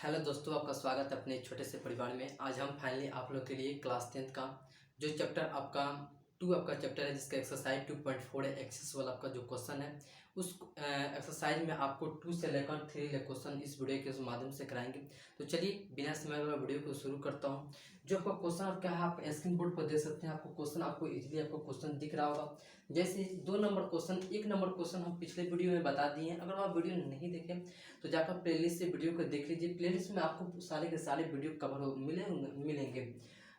Hello दोस्तों, आपका स्वागत है अपने छोटे से परिवार में। आज हम फाइनली आप लोग के लिए क्लास 10th का जो चैप्टर आपका चैप्टर है, जिसका एक्सरसाइज 2.4 है, एक्सेस वाला आपका जो क्वेश्चन है, उस एक्सरसाइज में आपको 2 से लेकर 3 ले क्वेश्चन इस वीडियो के माध्यम से कराएंगे। तो चलिए बिना समय वाला वीडियो को शुरू करता हूँ। जो आपका क्वेश्चन आपका है, आप स्क्रीन बोर्ड पर देख सकते हैं। आपको क्वेश्चन आपको इजीली आपको क्वेश्चन दिख रहा होगा। जैसे 2 नंबर क्वेश्चन, 1 नंबर क्वेश्चन हम पिछले वीडियो में बता दिए हैं। अगर आप वीडियो नहीं देखें तो जाकर प्लेलिस्ट से वीडियो को देख लीजिए। प्लेलिस्ट में आपको सारे के सारे वीडियो कवर हो मिलेंगे।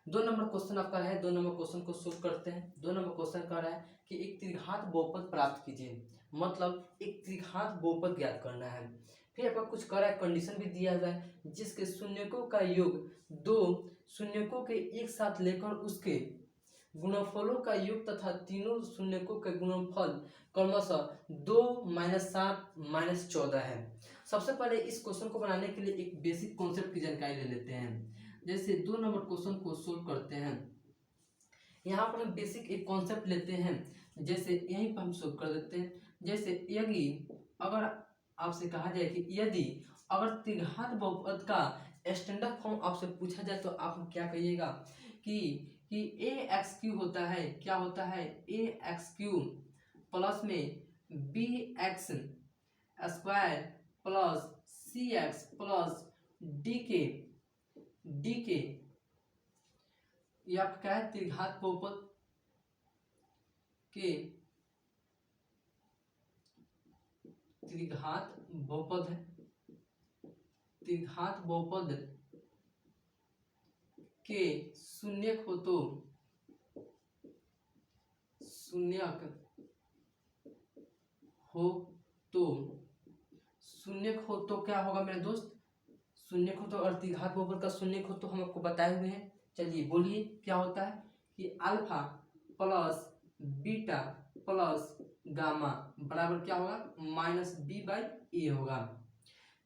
2 नंबर क्वेश्चन आपका है। 2 नंबर क्वेश्चन को सोल्व करते हैं। 2 नंबर क्वेश्चन कह रहा है कि एक त्रिघात बहुपद प्राप्त कीजिए, मतलब एक त्रिघात बहुपद ज्ञात करना है। फिर आपका कुछ कह रहा है, कंडीशन भी दिया हुआ है, जिसके शून्यकों का योग 2 शून्यकों के एक साथ लेकर उसके गुणनफलों का योग तथा तीनों शून्यकों के गुणनफल क्रमशः 2 -7 -14 है। सबसे पहले इस क्वेश्चन को बनाने के लिए एक बेसिक कॉन्सेप्ट की जानकारी ले लेते हैं। जैसे 2 नंबर क्वेश्चन को सोल्व करते हैं, यहाँ पर हम बेसिक एक कॉन्सेप्ट लेते हैं। जैसे यहीं पर हम सोल्व कर देते हैं। जैसे यदि अगर आपसे कहा जाए कि यदि अगर त्रिघात बहुपद का स्टैंडर्ड फॉर्म आपसे पूछा जाए तो आप क्या कहिएगा कि ए एक्स क्यू होता है, क्या होता है, ए एक्स क्यू प्लस में बी एक्स स्क्वायर प्लस सी एक्स प्लस डी के ये आपका क्या है, त्रिघात बहुपद के त्रिघात बहुपद है। त्रिघात बहुपद के शून्यक हो तो शून्यक हो तो क्या होगा मेरे दोस्त, शून्यक हो तो, और त्रिघात बहुपद का शून्यक हो तो हम आपको बताए हुए हैं। चलिए बोलिए क्या होता है कि alpha plus beta plus gamma बराबर क्या होगा, -b/a होगा।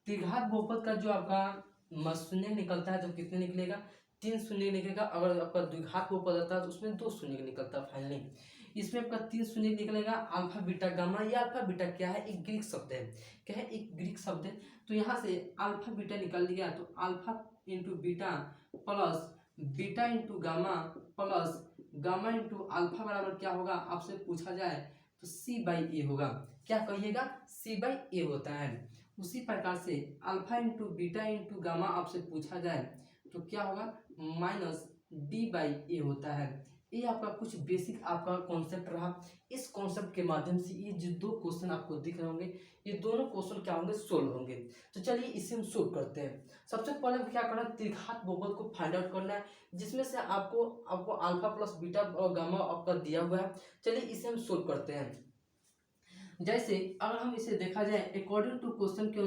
त्रिघात बहुपद का जो आपका शून्य निकलता है तो कितने निकलेगा, 3 शून्य निकलेगा। अगर आपका द्विघात बहुपद आता है तो उसमें 2 शून्य निकलता है। फाइनली इसमें आपका 3 शून्य निकलेगा। अल्फा बीटा गामा, या अल्फा बीटा क्या है, एक ग्रीक शब्द है। क्या है, एक ग्रीक शब्द है। तो यहाँ से अल्फा बीटा निकल गया, तो alpha into beta plus beta into gamma plus gamma into alpha बराबर क्या होगा, आपसे पूछा जाए तो c/a होगा। क्या कहिएगा, c/a होता है। उसी प्रकार से alpha into beta into gamma आपसे पूछा जाए तो क्या होगा, -d/a होता है। ये आपका कुछ बेसिक आपका कॉन्सेप्ट रहा। इस कॉन्सेप्ट के माध्यम से ये जो 2 क्वेश्चन आपको दिख रहे होंगे, ये दोनों क्वेश्चन क्या होंगे, सोल्व होंगे। तो चलिए इसे हम सोल्व करते हैं। सबसे पहले क्या करना है, त्रिघात बहुपद को फाइंड आउट करना है, जिसमें से आपको अल्फा प्लस बीटा और गामा आपका दिया हुआ है। चलिए इसे हम सोल्व करते हैं। जैसे अगर हम इसे देखा जाए अकॉर्डिंग टू क्वेश्चन के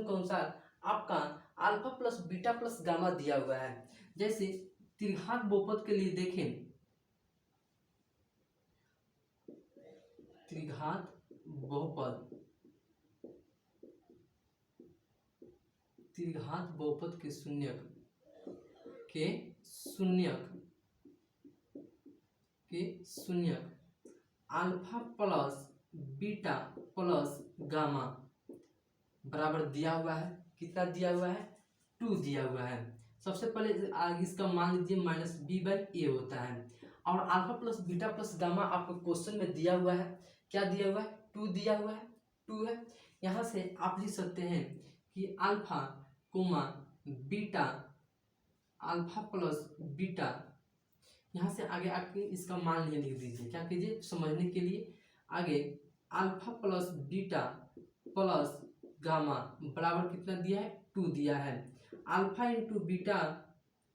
अनुसार आपका alpha plus beta plus gamma दिया हुआ है। जैसे त्रिघात बहुपद के लिए देखें, त्रिघात बहुपद के शून्यक alpha plus beta plus gamma बराबर दिया हुआ है। कितना दिया हुआ है, 2 दिया हुआ है। सबसे पहले इसका मान लीजिए -b/a होता है। और alpha plus beta plus gamma आपको क्वेश्चन में दिया हुआ है। क्या दिया हुआ है, 2 दिया हुआ है, 2 है। यहाँ से आप लिख सकते हैं कि alpha comma beta, alpha plus beta, यहाँ से आगे आपके इसका मान लिख दीजिए। क्या कीजिए, समझने के लिए आगे alpha plus beta plus gamma बराबर कितना दिया है, 2 दिया है। Alpha into beta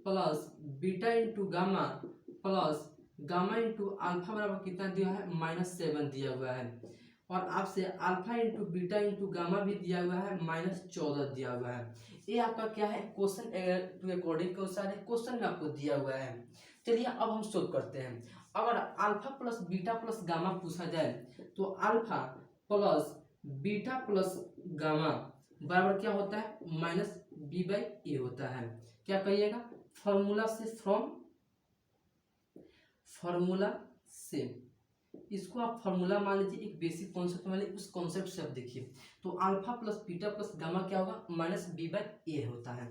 plus beta into gamma plus gamma into alpha बराबर कितना दिया है, -7 दिया हुआ है। और आपसे alpha into beta into gamma भी दिया हुआ है, -14 दिया हुआ है। ये आपका क्या है, क्वेश्चन टू अकॉर्डिंग के अनुसार है, क्वेश्चन में आपको दिया हुआ है। चलिए अब हम सोल्व करते हैं। अगर alpha plus beta plus gamma पूछा जाए तो alpha plus beta plus gamma बराबर क्या होता है, -b/a होता है। क्या कहिएगा, फॉर्मूला से इसको आप फॉर्मूला मान लीजिए, एक बेसिक कॉन्सेप्ट मान लीजिए, उस कॉन्सेप्ट से आप देखिए तो alpha plus beta plus gamma क्या होगा, माइनस बी बाई ए होता है।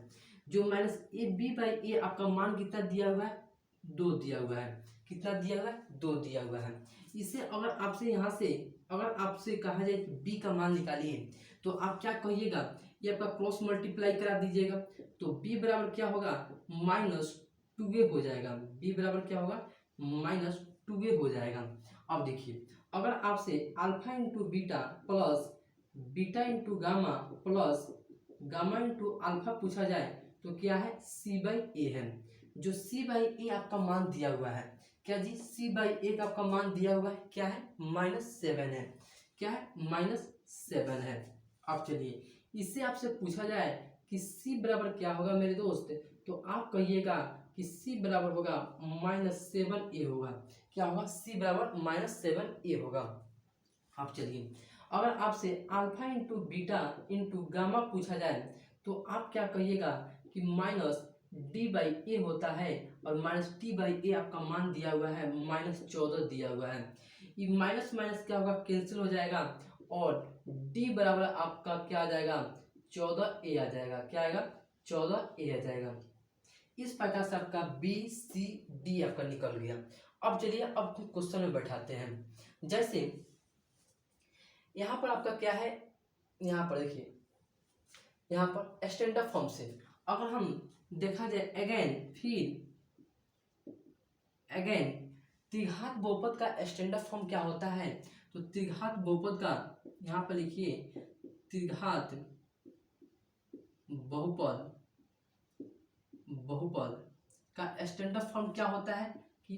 जो माइनस ए बी बाई ए आपका मान कितना दिया हुआ है, 2 दिया हुआ है। कितना दिया हुआ है, 2 दिया हुआ है। इसे अगर आपसे यहाँ से अगर आपसे कहा जाए कि b का मान निकालिए तो आप क्या कहिएगा, ये आपका क्रॉस मल्टीप्लाई करा दीजिएगा तो b बराबर क्या होगा, -2a हो जाएगा। b बराबर क्या होगा, -2a हो जाएगा। अब देखिए अगर आपसे alpha into beta plus beta into gamma plus gamma into alpha पूछा जाए तो क्या है, c बाई ए है। जो c बाई ए आपका मान दिया हुआ है, क्या जी, c बाई ए का आपका मान दिया हुआ है क्या है, -7 है। क्या है, -7 है। अब चलिए इससे आपसे पूछा जाए कि c बराबर क्या होगा मेरे दोस्त, तो आप कहिएगा कि c बराबर होगा -7a होगा। क्या होगा, c बराबर -7a होगा। अब चलिए अगर आपसे alpha into beta into gamma पूछा जाए तो आप क्या कहिएगा कि -d/a होता है और -t/a आपका मान दिया हुआ है -14 दिया हुआ है। ये माइनस माइनस क्या होगा, कैंसिल हो जाएगा और d बराबर आपका क्या आ जाएगा, 14a आ जाएगा। क्या आएगा, 14a आ जाएगा। इस प्रकार से आपका बी सी डी आपका निकल गया। अब चलिए अब क्वेश्चन में बैठाते हैं। जैसे यहाँ पर आपका क्या है, यहाँ पर देखिए यहाँ पर स्टैंडर्ड फॉर्म से अगर हम देखा जाए अगेन त्रिघात बहुपद का स्टैंडर्ड फॉर्म क्या होता है, तो त्रिघात बहुपद का यहाँ पर लिखिए, त्रिघात बहुपद का स्टैंडर्ड फॉर्म क्या होता है कि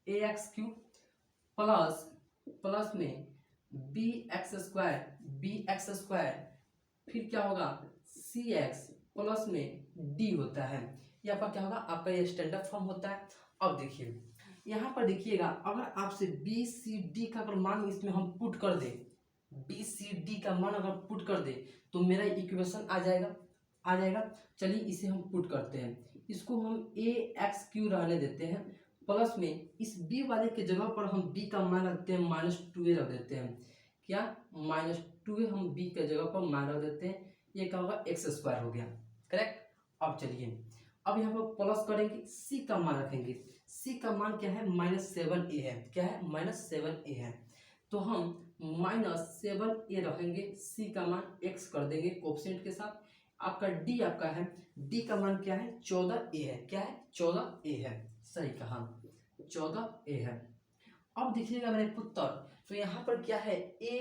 ax क्यूब प्लस में bx स्क्वायर फिर क्या होगा cx प्लस में d होता है। ये आपका क्या होगा, आपका ये स्टैंडर्ड फॉर्म होता है। अब देखिए यहाँ पर देखिएगा अगर आपसे बी सी डी का अगर मान इसमें हम पुट कर दे, बी सी डी का मान अगर पुट कर दे तो मेरा इक्वेशन आ जाएगा। चलिए इसे हम पुट करते हैं, इसको हम ए एक्स क्यू रहने देते हैं प्लस में इस b वाले के जगह पर हम b का मान रखते हैं -2a रख देते हैं। क्या, -2a हम b के जगह पर मान रख देते हैं। ये क्या होगा, एक्स स्क्वायर हो गया, करेक्ट। अब चलिए अब यहाँ पर प्लस करेंगे, c का मान रखेंगे, c का मान क्या है, -7a है। क्या है, -7a है। तो हम -7a रखेंगे, c का मान x कर देंगे कोफिशिएंट के साथ। आपका d आपका है, d का मान क्या है, 14a है। क्या है, 14a है, सही कहा, 14a है। अब देखिएगा मेरे पुत्र, तो यहाँ पर क्या है, a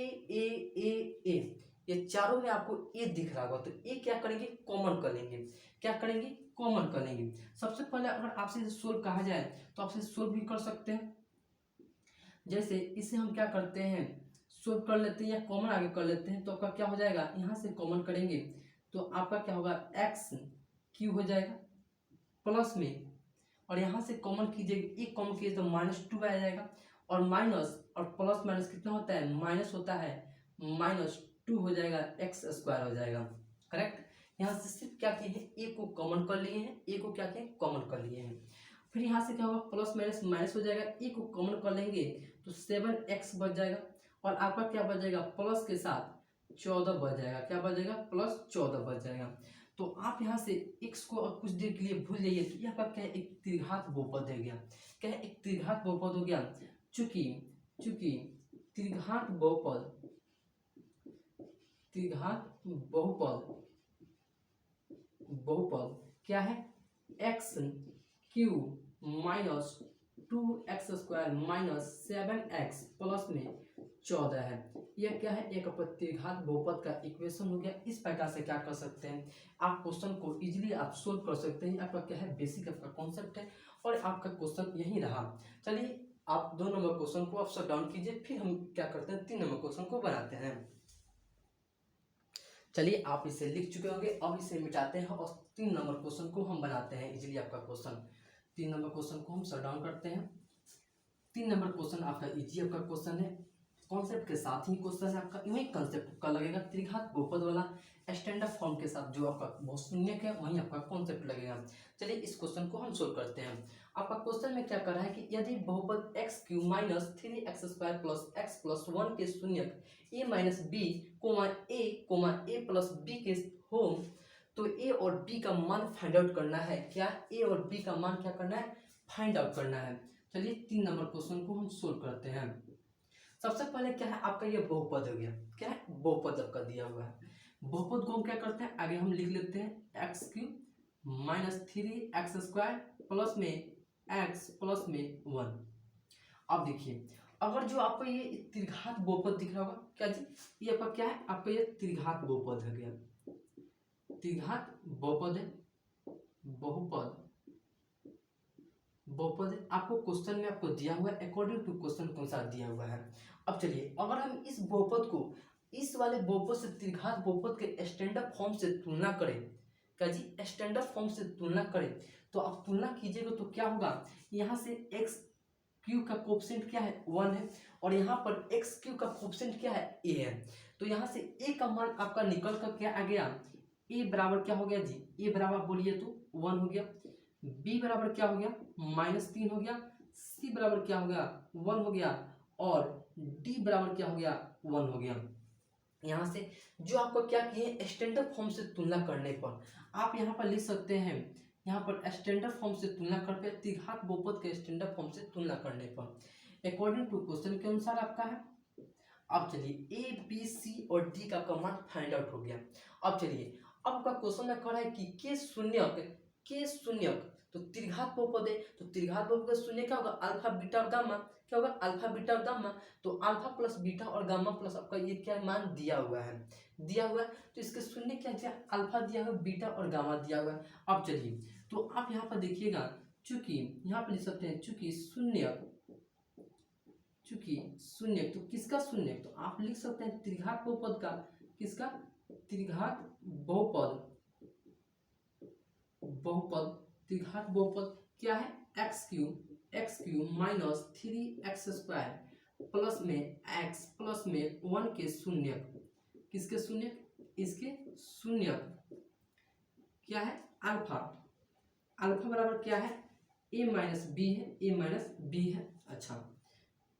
ये चारों में आपको a दिख रहा होगा, तो a क्या करेंगे, कॉमन कर लेंगे। क्या करेंगे, कॉमन कर लेंगे। सबसे पहले अगर आपसे इसे सोल्व कहा जाए तो आपसे सोल्व भी कर सकते हैं। जैसे इसे हम क्या करते हैं, सोल्व कर लेते हैं या कॉमन आगे कर लेते हैं, तो आपका क्या हो जाएगा, यहाँ से कॉमन करेंगे तो आपका क्या होगा, एक्स क्यू हो जाएगा प्लस में, और यहाँ से कॉमन कीजिएगा, एक कॉमन कीजिए तो -2 आ जाएगा, और माइनस और प्लस माइनस कितना होता है, माइनस होता है, -2 हो जाएगा, एक्स स्क्वायर हो जाएगा, करेक्ट। यहाँ से सिर्फ क्या किए हैं, ए को कॉमन कर लिए हैं, ए को क्या किए, कॉमन कर लिए हैं। फिर यहाँ से क्या होगा, प्लस माइनस माइनस हो जाएगा, ए को कॉमन कर लेंगे तो 7x बच जाएगा, और आपका क्या बच जाएगा, प्लस के साथ 14 बच जाएगा। क्या बच जाएगा, +14 बच जाएगा। तो आप यहाँ से x को कुछ देर के लिए भूल जाइए, तो यहाँ पर क्या है, एक त्रिघात बहुपद हो गया। क्या है, एक त्रिघात बहुपद हो गया। चूंकि त्रिघात बहुपद क्या है, x Q -2x square -7x plus में 14 है। यह क्या है, एक त्रिघात बहुपद का इक्वेशन हो गया। इस प्रकार से क्या कर सकते हैं, आप क्वेश्चन को इजीली आप सोल्व कर सकते हैं। आपका क्या है, बेसिक आपका कॉन्सेप्ट है और आपका क्वेश्चन यही रहा। चलिए आप 2 नंबर क्वेश्चन को आप शट डाउन कीजिए, फिर हम क्या करते हैं, 3 नंबर क्वेश्चन को बनाते हैं। चलिए आप इसे लिख चुके होंगे, अब इसे मिटाते हैं और 3 नंबर क्वेश्चन को हम बनाते हैं इजीली। आपका क्वेश्चन 3 नंबर क्वेश्चन को हम शट डाउन करते हैं। 3 नंबर क्वेश्चन आपका इजी आपका क्वेश्चन है। कॉन्सेप्ट के साथ ही क्वेश्चन है आपका, वही कॉन्सेप्ट का लगेगा त्रिघात बहुपद वाला स्टैंडर्ड फॉर्म के साथ, जो आपका बहुत शून्यक है वहीं आपका कॉन्सेप्ट लगेगा। चलिए इस क्वेश्चन को हम सोल्व करते हैं। आपका क्वेश्चन में क्या कर रहा है कि यदि बहुपद x Q minus 3x² plus x plus 1 के शून्यक ए माइनस बी कोमा ए प्लस बी के हो, तो ए और बी का मान फाइंड आउट करना है। क्या ए और बी का मान क्या करना है, फाइंड आउट करना है। चलिए 3 नंबर क्वेश्चन को हम सोल्व करते हैं। सबसे पहले क्या है आपका, ये बहुपद हो गया, क्या है बहुपद आपका दिया हुआ है। बहुपद को हम क्या करते हैं, आगे हम लिख लेते हैं x cube minus 3x² plus में एक्स प्लस में 1। अब देखिए, अगर जो आपको ये त्रिघात बहुपद दिख रहा होगा, क्या जी, ये आपका क्या है, आपका ये त्रिघात बहुपद हो गया, त्रिघात बहुपद है, बहुपद बहुपद है। आपको क्वेश्चन में आपको दिया हुआ है, अकॉर्डिंग टू क्वेश्चन कौन सा दिया हुआ है। अब चलिए, अगर हम इस बहुपद को इस वाले बहुपद से त्रिघात बहुपद के स्टैंडर्ड फॉर्म से तुलना करें, क्या जी, स्टैंडर्ड फॉर्म से तुलना करें, तो आप तुलना कीजिएगा तो क्या होगा, यहाँ से एक्स क्यू का कोफिशिएंट क्या है 1 है, और यहाँ पर एक्स क्यू का कोफिशिएंट क्या है ए है। तो यहाँ से ए का मान आपका निकल कर क्या आ गया, ए बराबर क्या हो गया जी, ए बराबर बोलिए तो 1 हो गया, बी बराबर क्या हो गया -3 हो गया, सी बराबर क्या हो गया 1 हो गया, और डी बराबर क्या हो गया 1 हो गया। यहाँ से जो आपको क्या किए, स्टैंडर्ड फॉर्म से तुलना करने पर आप यहाँ पर लिख सकते हैं, यहाँ पर स्टैंडर्ड फॉर्म से तुलना करके त्रिघात बहुपद के स्टैंडर्ड फॉर्म से तुलना करने पर अकॉर्डिंग टू क्वेश्चन के अनुसार आपका है। अब चलिए ए बी सी और डी का मान फाइंड आउट हो गया। अब चलिए, अब आपका क्वेश्चन में कह रहा है कि के शून्यक, तो त्रिघात बहुपद है, तो त्रिघात बहुपद का शून्य क्या होगा, अल्फा बीटा और गामा, क्या होगा अल्फा बीटा और गामा। तो अल्फा प्लस बीटा और गामा प्लस आपका ये क्या मान दिया हुआ है, तो इसके शून्य क्या दिया, अल्फा दिया हुआ, बीटा और गामा दिया हुआ है। अब चलिए, तो आप यहाँ पर देखिएगा, चूंकि यहाँ पर लिख सकते हैं चूंकि शून्य, तो किसका शून्य, तो आप लिख सकते हैं त्रिघात बहुपद का, किसका, त्रिघात बहुपद त्रिघात बहुपद क्या है, x cube minus 3x² plus में 1 के शून्यक, किसके शून्यक, इसके शून्यक क्या है अल्फा बराबर क्या है a माइनस बी है। अच्छा,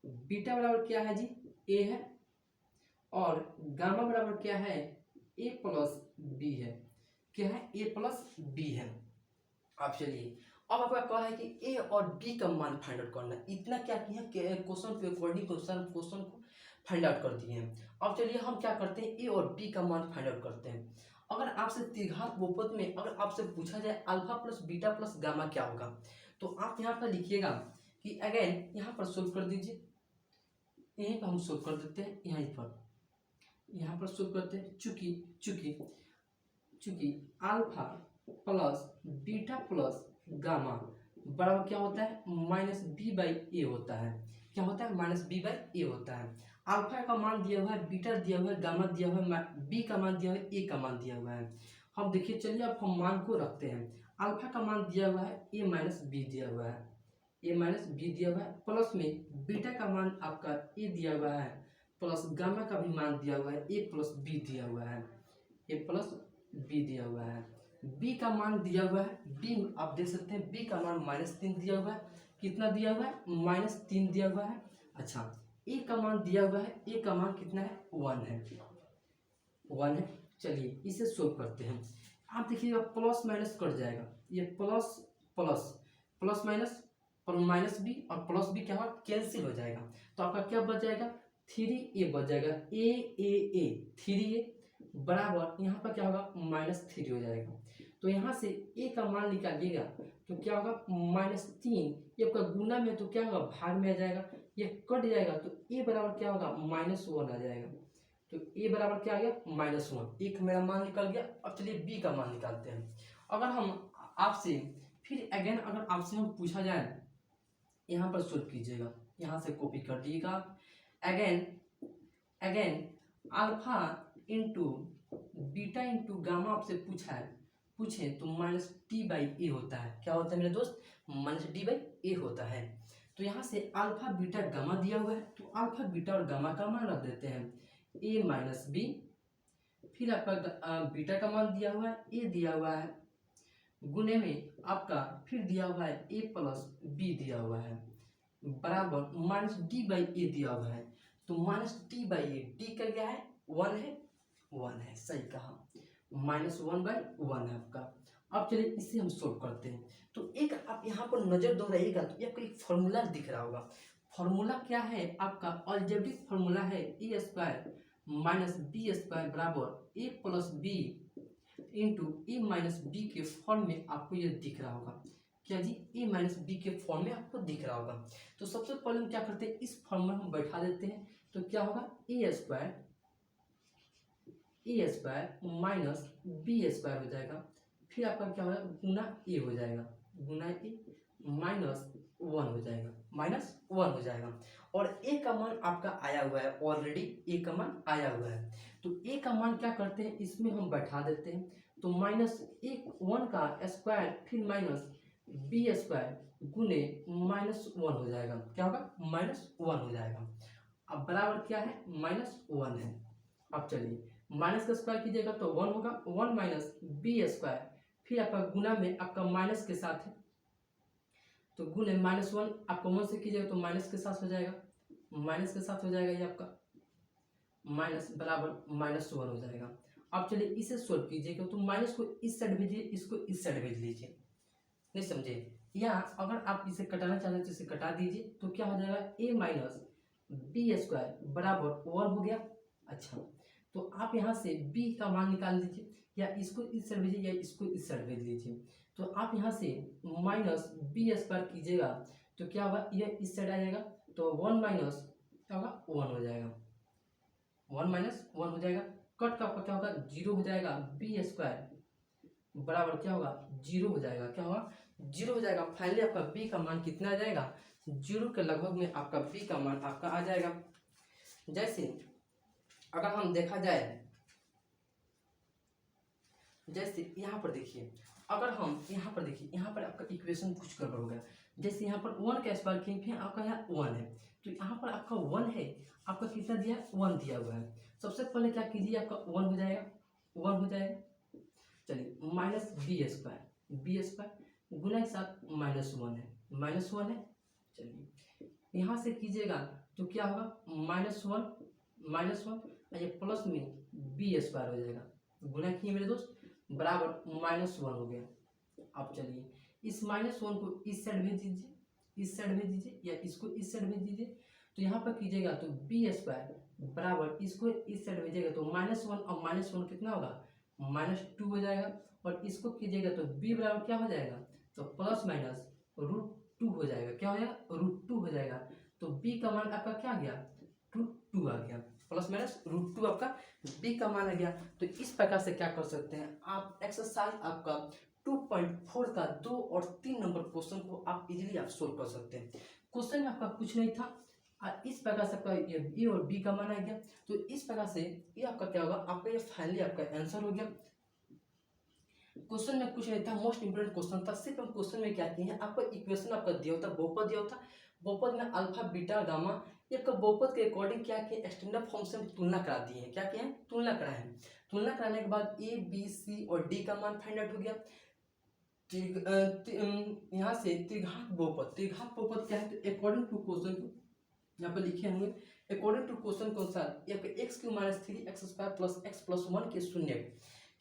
बीटा बराबर क्या है जी, a है, और गामा बराबर क्या है a प्लस बी है, क्या है a प्लस बी है। अब चलिए, अब आपका कहा है कि a और b का मान फाइंड आउट करना है। इतना क्या किया, क्वेश्चन पे अकॉर्डिंग क्वेश्चन को फाइंड आउट कर दिए हैं। अब चलिए हम क्या करते हैं, a और b का मान फाइंड आउट करते हैं। अगर आपसे त्रिघात बहुपद में अगर आपसे पूछा जाए alpha plus beta plus gamma क्या होगा, तो आप यहाँ पर लिखिएगा कि अगेन यहाँ पर सोल्व कर दीजिए, यहीं पर हम सोल्व कर देते हैं, यहाँ पर सोल्व करते हैं। चूंकि alpha plus beta plus gamma बराबर क्या होता है -b/a होता है, क्या होता है -b/a होता है। अल्फा का मान दिया हुआ है, बीटा दिया हुआ है, गामा दिया हुआ है, बी का मान दिया हुआ है, ए का मान दिया हुआ है। हम देखिए, चलिए अब हम मान को रखते हैं। अल्फा का मान दिया हुआ है a-b दिया हुआ है, a-b दिया हुआ है, प्लस में बीटा का मान आपका ए दिया हुआ है, प्लस गामा का भी मान दिया हुआ है a प्लस बी दिया हुआ है, a प्लस बी दिया हुआ है। b का मान दिया हुआ है, b आप देख सकते हैं b का मान -3 दिया हुआ है, कितना दिया हुआ है -3 दिया हुआ है। अच्छा, a का मान दिया हुआ है, a का मान कितना है 1 है। चलिए इसे सोल्व करते हैं। आप देखिएगा प्लस माइनस कट जाएगा, ये प्लस माइनस और माइनस बी और प्लस बी क्या होगा कैंसिल हो जाएगा, तो आपका क्या बच जाएगा 3a बच जाएगा, a 3a बराबर यहाँ पर क्या होगा -3 हो जाएगा। तो यहाँ से a का मान निकालिएगा तो क्या होगा -3, ये आपका गुना में तो क्या होगा भाग में आ जाएगा, ये कट जाएगा तो a बराबर क्या होगा -1 आ जाएगा। तो a बराबर क्या आ गया -1, एक मेरा मान निकल गया। अब चलिए b का मान निकालते हैं। अगर हम आपसे फिर अगेन अगर आपसे हम पूछा जाए, यहाँ पर सोल्व कीजिएगा, यहाँ से कॉपी कर दिएगा आप। Again alpha into beta into gamma आपसे पूछे तो -d/a होता है, क्या होता है मेरे दोस्त -d/a होता है। तो यहाँ से अल्फा बीटा गामा दिया हुआ है, तो अल्फा बीटा और गामा का मान रख देते हैं a माइनस बी। फिर आपका बीटा का मान दिया हुआ है a दिया हुआ है, गुने में आपका फिर दिया हुआ है a प्लस बी दिया हुआ है, बराबर माइनस डी बाई ए दिया हुआ है। तो minus D by A, D का क्या है 1 है, 1 है, सही कहा, -1/1 है आपका। अब चलिए इसे हम सोल्व करते हैं। तो एक आप यहाँ पर नजर दोहराइएगा तो आपको एक फॉर्मूला दिख रहा होगा। फॉर्मूला क्या है आपका? अलजेब्रिक फॉर्मूला है ए स्क्वायर माइनस बी स्क्वायर बराबर ए प्लस बी इंटू ए माइनस बी के फॉर्म में आपको ये दिख रहा होगा। क्या जी? ए माइनस बी के फॉर्म में आपको दिख रहा होगा। तो सबसे पहले हम क्या करते हैं, इस फॉर्म में हम बैठा देते हैं। तो क्या होगा, ए स्क्वायर माइनस बी स्क्वायर हो जाएगा, फिर आपका क्या होगा गुना ए हो जाएगा, गुना ए -1 हो जाएगा, -1 हो जाएगा। और ए का मान आपका आया हुआ है, ऑलरेडी ए का मान आया हुआ है। तो ए का मान क्या करते हैं, इसमें हम बैठा देते हैं। तो -1 का स्क्वायर फिर माइनस बी स्क्वायर गुने -1 हो जाएगा। क्या होगा? -1 हो जाएगा। अब बराबर क्या है, -1 है। अब चलिए माइनस का स्क्वायर कीजिएगा तो 1 होगा, 1 माइनस बी स्क्वायर, फिर आपका गुना में आपका माइनस के साथ है, तो गुने -1 आपका 1 से कीजिएगा तो माइनस के साथ हो जाएगा, माइनस के साथ हो जाएगा ये आपका माइनस बराबर -1 हो जाएगा। अब चलिए इसे सोल्व कीजिएगा तो माइनस को इस साइड भेजिए, इसको इस साइड भेज लीजिए, नहीं समझे? या अगर आप इसे कटाना चाहते हैं तो इसे कटा दीजिए। तो क्या हो जाएगा, ए माइनस बी स्क्वायर बराबर 1 हो गया। अच्छा, तो आप यहाँ से b का मान निकाल दीजिए, या इसको इस साइड भेजिए या इसको इस साइड भेज लीजिए। तो आप यहाँ से माइनस बी स्क्वायर कीजिएगा तो क्या होगा, यह इस साइड आ जाएगा, तो 1 माइनस क्या होगा 1 हो जाएगा, 1 माइनस 1 हो जाएगा। कट का आपका क्या होगा 0 हो जाएगा, बी स्क्वायर बराबर क्या होगा 0 हो जाएगा, क्या होगा 0 हो जाएगा। फाइनली आपका b का मान कितना आ जाएगा, 0 के लगभग में आपका b का मान आपका आ जाएगा। जैसे अगर हम देखा जाए, जैसे यहाँ पर देखिए, अगर हम यहाँ पर देखिए, यहाँ पर आपका इक्वेशन कुछ गड़बड़ हो गया। जैसे यहाँ पर 1 का स्क्वायर किए, फिर आपका यहाँ 1 है, तो यहाँ पर आपका 1 है, आपका कितना दिया है 1 दिया हुआ है। सबसे पहले क्या कीजिए, आपका 1 हो जाएगा, 1 हो जाएगा। चलिए माइनस बी स्क्वायर गुना के साथ -1 है, -1 है। चलिए यहाँ से कीजिएगा तो क्या होगा -1 ये प्लस में बी स्क्वायर हो जाएगा, गुना किए मेरे दोस्त, बराबर -1 हो गया। अब चलिए इस -1 को इस साइड भेज दीजिए, इस साइड भेज दीजिए, या इसको इस साइड भेज दीजिए। तो यहाँ पर कीजिएगा तो बी स्क्वायर बराबर इसको इस साइड भेजिएगा तो -1 और -1 कितना होगा -2 हो जाएगा। और इसको कीजिएगा तो b बराबर क्या हो जाएगा, तो प्लस माइनस √2 हो जाएगा, क्या हो जाएगा √2 हो जाएगा। तो b का मान आपका क्या आ गया, √2 आ गया, प्लस माइनस √2 आपका b का मान आ गया। तो इस प्रकार से क्या कर सकते हैं आप, एक्सरसाइज आपका 2.4 का 2 और 3 नंबर क्वेश्चन को आप इजीली आप सोल्व कर सकते हैं। क्वेश्चन में आपका कुछ नहीं था, और इस प्रकार से आपका ये ए और बी का मान आ गया। तो इस प्रकार से ये आपका क्या होगा, आपका ये फाइनली आपका आंसर हो गया। क्वेश्चन में कुछ नहीं था, मोस्ट इंपोर्टेंट क्वेश्चन था। सिर्फ हम क्वेश्चन में क्या किए हैं, आपका इक्वेशन आपका दिया होता, बहुपद दिया होता, बहुपद में अल्फा बीटा गामा, ये आपका बहुपद के अकॉर्डिंग क्या किए, स्टैंडर्ड फॉर्म से हम तुलना करा दी है। क्या किए हैं, तुलना कराए हैं। तुलना कराने के बाद ए बी सी और डी का मान फाइंड आउट हो गया। यहाँ से त्रिघात बहुपद क्या है, तो अकॉर्डिंग टू क्वेश्चन यहाँ पर लिखे होंगे, अकॉर्डिंग टू क्वेश्चन के अनुसार x³ - 3x² + x+1 के शून्य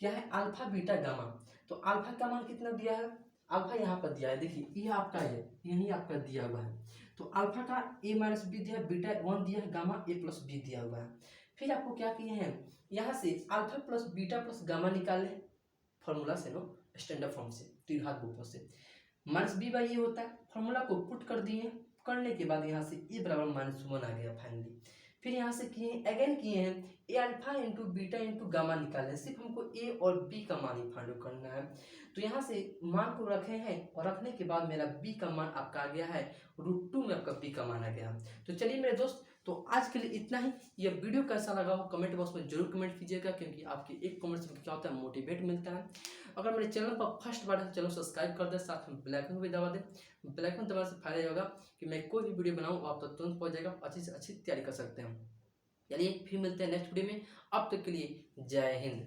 क्या है, अल्फा बीटा गामा। तो अल्फा का मान कितना दिया है, अल्फा यहाँ पर दिया है, देखिए ये आपका है, यही आपका दिया हुआ है। तो अल्फा का a - b दिया है, बीटा 1 दिया है, गामा a + b दिया हुआ है। फिर आपको क्या किए हैं, यहाँ से alpha plus beta plus gamma निकाले फॉर्मूला से, नो स्टैंडर्ड फॉर्म से, त्रिघात बहुपद से। -b/a होता है, फॉर्मूला को पुट कर दिए, करने के बाद यहाँ से a बराबर -1 आ गया फाइनली। फिर यहाँ से किए अगेन किए हैं, ए alpha into beta into gamma निकालें, सिर्फ हमको ए और बी का मान ही फाइंड करना है। तो यहाँ से मान को रखे हैं, और रखने के बाद मेरा बी का मान आपका आ गया है √2 में आपका आपका बी का माना गया। तो चलिए मेरे दोस्त, तो आज के लिए इतना ही। यह वीडियो कैसा लगा हो कमेंट बॉक्स में जरूर कमेंट कीजिएगा, क्योंकि आपके एक कमेंट से क्या होता है, मोटिवेट मिलता है। अगर मेरे चैनल पर फर्स्ट बार है, चैनल सब्सक्राइब कर दें, साथ में बेल आइकन भी दबा दें। बेल आइकन दबाने से फायदा ये होगा कि मैं कोई भी वीडियो बनाऊँ आप तक तुरंत पहुँच जाएगा, अच्छी से अच्छी तैयारी कर सकते हैं। चलिए फिर मिलते हैं नेक्स्ट वीडियो में, अब तक के लिए जय हिंद।